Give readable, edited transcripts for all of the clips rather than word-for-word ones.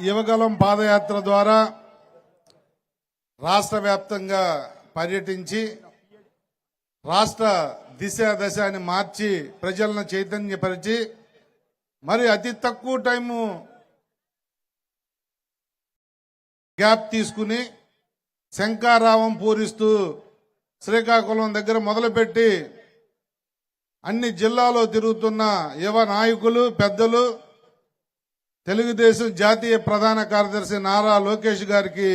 యువగలం పాదయాత్ర ద్వారా రాష్ట్ర వ్యాప్తంగా పర్యటించి రాష్ట్ర దశని మార్చి ప్రజలను చైతన్యపరిచి మరి అతి తక్కువ టైము గ్యాప్ తీసుకుని శంఖారావం పూరిస్తూ శ్రీకాకుళం దగ్గర మొదలుపెట్టి అన్ని జిల్లాలో తిరుగుతున్న యువ నాయకులు పెద్దలు తెలుగుదేశం జాతీయ ప్రధాన కార్యదర్శి నారా లోకేష్ గారికి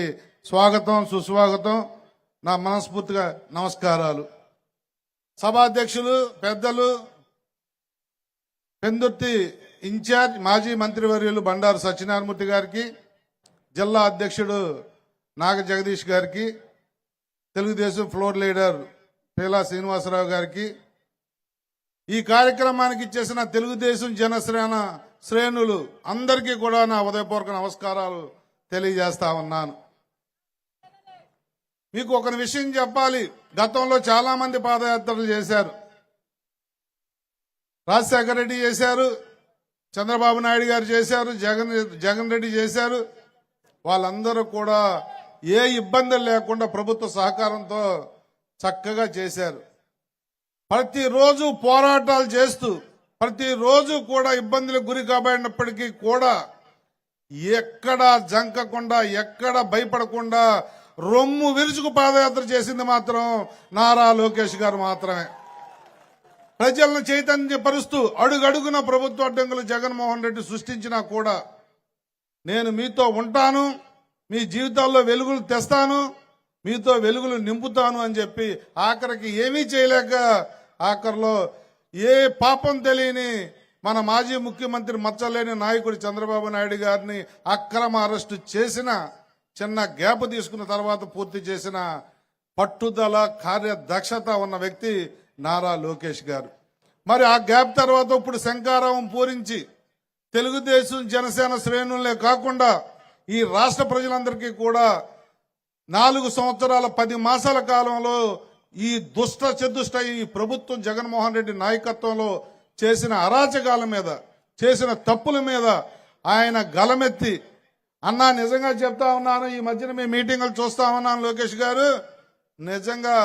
స్వాగతం సుస్వాగతం నా మనస్ఫూర్తిగా నమస్కారాలు. సభాధ్యక్షులు పెద్దలు పెందుర్తి ఇన్ఛార్జ్ మాజీ మంత్రివర్యులు బండారు సత్యనారాయణమూర్తి గారికి, జిల్లా అధ్యక్షుడు నాగ జగదీష్ గారికి, తెలుగుదేశం ఫ్లోర్ లీడర్ పేలా శ్రీనివాసరావు గారికి, ఈ కార్యక్రమానికి ఇచ్చేసిన తెలుగుదేశం జనసేన శ్రేణులు అందరికీ కూడా నా ఉదయపూర్వక నమస్కారాలు తెలియజేస్తా ఉన్నాను. మీకు ఒక విషయం చెప్పాలి. గతంలో చాలా మంది పాదయాత్రలు చేశారు. రాజశేఖర రెడ్డి చేశారు, చంద్రబాబు నాయుడు గారు చేశారు, జగన్ రెడ్డి చేశారు. వాళ్ళందరూ కూడా ఏ ఇబ్బందులు లేకుండా ప్రభుత్వ సహకారంతో చక్కగా చేశారు. ప్రతిరోజు పోరాటాలు చేస్తూ ప్రతిరోజు కూడా ఇబ్బందులకు గురి కాబడినప్పటికీ కూడా ఎక్కడ జంకకుండా ఎక్కడ భయపడకుండా రొమ్ము విరుచుకు పాదయాత్ర చేసింది మాత్రం నారా లోకేష్ గారు మాత్రమే. ప్రజలను చైతన్యపరుస్తూ అడుగడుగున ప్రభుత్వ అడ్డంకులు జగన్మోహన్ రెడ్డి సృష్టించినా కూడా నేను మీతో ఉంటాను, మీ జీవితాల్లో వెలుగులు తెస్తాను, మీతో వెలుగులు నింపుతాను అని చెప్పి ఆఖరికి ఏమీ చేయలేక ఆఖరిలో ఏ పాపం తెలియని మన మాజీ ముఖ్యమంత్రి మచ్చలేని నాయకుడు చంద్రబాబు నాయుడు గారిని అక్రమ అరెస్టు చేసిన చిన్న గ్యాప్ తీసుకున్న తర్వాత పూర్తి చేసిన పట్టుదల కార్యదక్షత ఉన్న వ్యక్తి నారా లోకేష్ గారు. మరి ఆ గ్యాప్ తర్వాత ఇప్పుడు శంఖారావం పూరించి తెలుగుదేశం జనసేన శ్రేణులే కాకుండా ఈ రాష్ట్ర ప్రజలందరికీ కూడా 4 సంవత్సరాల 10 మాసాల కాలంలో ఈ దుష్ట చతుష్ట ఈ ప్రభుత్వం జగన్మోహన్ రెడ్డి నాయకత్వంలో చేసిన అరాచకాల మీద చేసిన తప్పుల మీద ఆయన గలమెత్తి అన్నా నిజంగా చెప్తా ఉన్నాను, ఈ మధ్యన మీ మీటింగులు చూస్తా ఉన్నాను లోకేష్ గారు, నిజంగా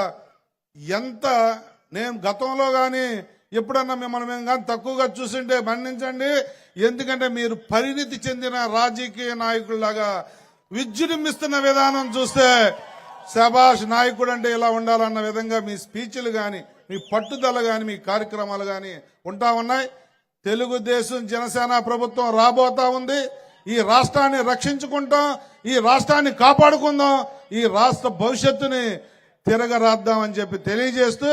ఎంత నేను గతంలో కానీ ఎప్పుడన్నా మిమ్మల్ని మేము కానీ తక్కువగా చూసింటే మన్నించండి. ఎందుకంటే మీరు పరిణితి చెందిన రాజకీయ నాయకుల్లాగా విజృంభిస్తున్న విధానం చూస్తే శభాష్, నాయకుడు అంటే ఇలా ఉండాలన్న విధంగా మీ స్పీచ్లు కానీ మీ పట్టుదల కానీ మీ కార్యక్రమాలు కానీ ఉంటా ఉన్నాయి. తెలుగుదేశం జనసేన ప్రభుత్వం రాబోతా ఉంది. ఈ రాష్ట్రాన్ని రక్షించుకుంటాం, ఈ రాష్ట్రాన్ని కాపాడుకుందాం, ఈ రాష్ట్ర భవిష్యత్తుని తిరగరాద్దామని చెప్పి తెలియజేస్తూ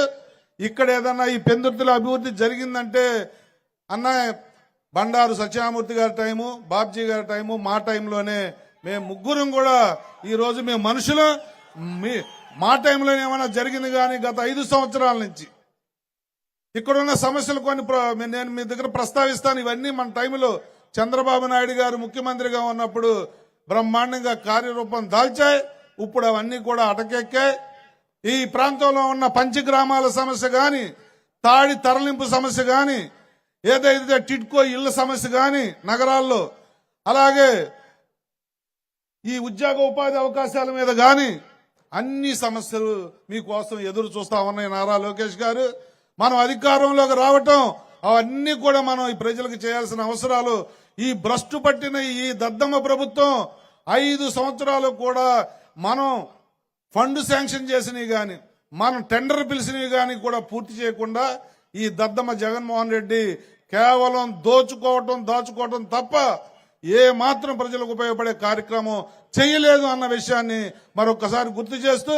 ఇక్కడ ఏదన్నా ఈ పెందుర్తిలో అభివృద్ధి జరిగిందంటే అన్న బండారు సత్యనారాయణమూర్తి గారి టైము, బాబ్జీ గారి టైము, మా టైంలోనే మేము ముగ్గురం కూడా ఈరోజు మేము మనుషులు. మా టైంలోనే ఏమైనా జరిగింది కానీ గత 5 సంవత్సరాల నుంచి ఇక్కడున్న సమస్యలు కొన్ని నేను మీ దగ్గర ప్రస్తావిస్తాను. ఇవన్నీ మన టైంలో చంద్రబాబు నాయుడు గారు ముఖ్యమంత్రిగా ఉన్నప్పుడు బ్రహ్మాండంగా కార్యరూపం దాల్చాయి. ఇప్పుడు అవన్నీ కూడా అటకెక్కాయి. ఈ ప్రాంతంలో ఉన్న పంచగ్రామాల సమస్య కానీ, తాడి తరలింపు సమస్య కానీ, ఏదైతే టిడ్కో ఇళ్ల సమస్య కానీ నగరాల్లో, అలాగే ఈ ఉద్యోగ ఉపాధి అవకాశాల మీద కానీ అన్ని సమస్యలు మీకోసం ఎదురు చూస్తా ఉన్నాయి నారా లోకేష్ గారు. మనం అధికారంలోకి రావటం అవన్నీ కూడా మనం ఈ ప్రజలకు చేయాల్సిన అవసరాలు. ఈ భ్రష్టు పట్టిన ఈ దద్దమ్మ ప్రభుత్వం 5 సంవత్సరాలు కూడా మనం ఫండ్ శాంక్షన్ చేసినవి కానీ మనం టెండర్ పిలిచినవి కానీ కూడా పూర్తి చేయకుండా ఈ దద్దమ్మ జగన్మోహన్ రెడ్డి కేవలం దాచుకోవటం తప్ప ఏ మాత్రం ప్రజలకు ఉపయోగపడే కార్యక్రమం చేయలేదు అన్న విషయాన్ని మరొకసారి గుర్తు చేస్తూ,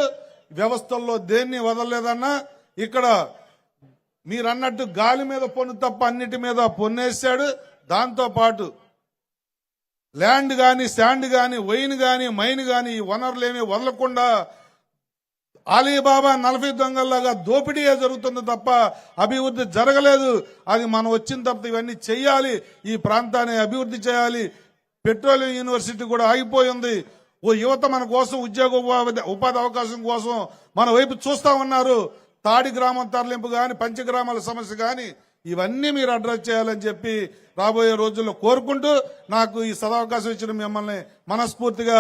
వ్యవస్థల్లో దేన్ని వదలలేదన్నా ఇక్కడ మీరన్నట్టు గాలి మీద పొన్ను తప్ప అన్నిటి మీద పొన్నేశాడు. దాంతో పాటు ల్యాండ్ కానీ, శాండ్ కానీ, వైన్ కానీ, మైన్ కానీ ఈ వనరులేమీ వదలకుండా అలీబాబా 40 దొంగల్లాగా దోపిడీయే జరుగుతుంది తప్ప అభివృద్ధి జరగలేదు. అది మనం వచ్చిన తర్వాత ఇవన్నీ చెయ్యాలి, ఈ ప్రాంతాన్ని అభివృద్ధి చేయాలి. పెట్రోలియం యూనివర్సిటీ కూడా ఆగిపోయింది. ఓ యువత మన కోసం ఉద్యోగ ఉపాధి అవకాశం కోసం మన వైపు చూస్తా ఉన్నారు. తాడి గ్రామం తరలింపు కానీ, పంచగ్రామాల సమస్య కానీ ఇవన్నీ మీరు అడ్రస్ చేయాలని చెప్పి రాబోయే రోజుల్లో కోరుకుంటూ నాకు ఈ సదవకాశం ఇచ్చిన మిమ్మల్ని మనస్ఫూర్తిగా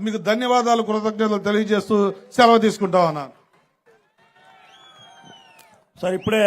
మీకు ధన్యవాదాలు కృతజ్ఞతలు తెలియజేస్తూ సెలవు తీసుకుంటా ఉన్నాను. సార్ ఇప్పుడే